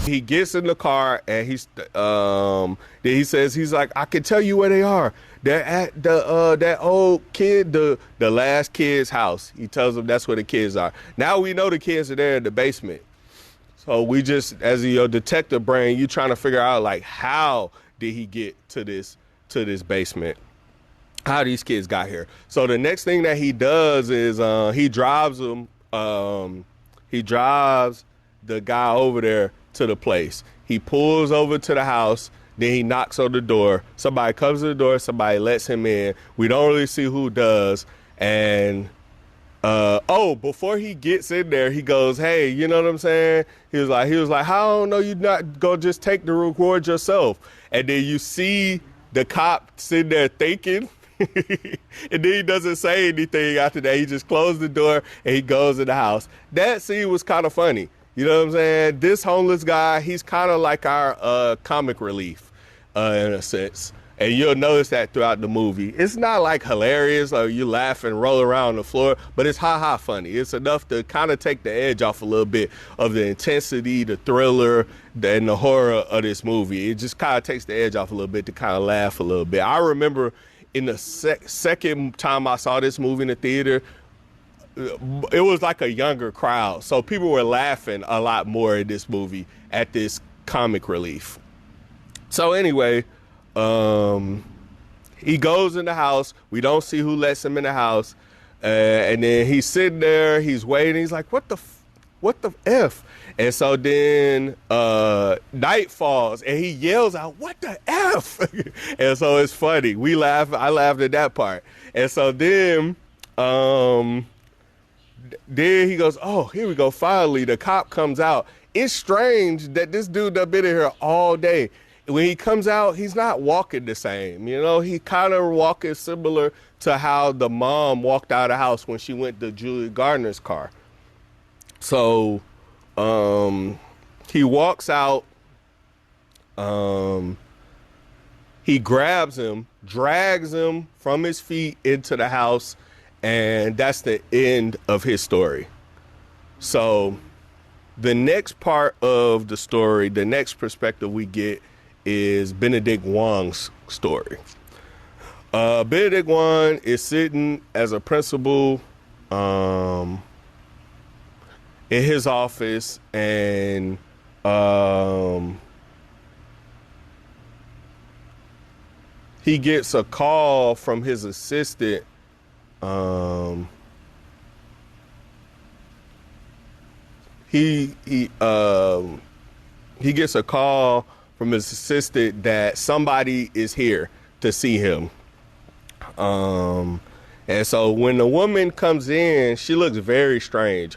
He gets in the car and then he says, he's like, I can tell you where they are. They're at that old kid, the last kid's house. He tells them that's where the kids are. Now we know the kids are there in the basement. So we just, as your detective brain, you trying to figure out, like, how did he get to this basement? How these kids got here. So the next thing that he does is he drives the guy over there to the place. He pulls over to the house, then he knocks on the door. Somebody comes to the door, somebody lets him in. We don't really see who does. And before he gets in there, he goes, hey, you know what I'm saying? He was like, how don't know you not go just take the reward yourself? And then you see the cop sitting there thinking, and then he doesn't say anything after that. He just closed the door and he goes in the house. That scene was kind of funny. You know what I'm saying? This homeless guy, he's kind of like our comic relief in a sense. And you'll notice that throughout the movie. It's not like hilarious or you laugh and roll around on the floor, but it's ha-ha funny. It's enough to kind of take the edge off a little bit of the intensity, the thriller, and the horror of this movie. It just kind of takes the edge off a little bit to kind of laugh a little bit. I remember in the second time I saw this movie in the theater, it was like a younger crowd. So people were laughing a lot more in this movie at this comic relief. So anyway, he goes in the house. We don't see who lets him in the house. And then he's sitting there, he's waiting. He's like, what the F? And so then night falls and he yells out, what the F? And so it's funny. I laughed at that part. And so then he goes, oh, here we go. Finally, the cop comes out. It's strange that this dude done been in here all day. When he comes out, he's not walking the same. You know, he kind of walking similar to how the mom walked out of the house when she went to Julia Gardner's car. So he walks out. He grabs him, drags him from his feet into the house, and that's the end of his story. So the next part of the story, the next perspective we get is Benedict Wong's story. Benedict Wong is sitting as a principal in his office, and he gets a call from his assistant. He gets a call from his assistant that somebody is here to see him. And so when the woman comes in, she looks very strange.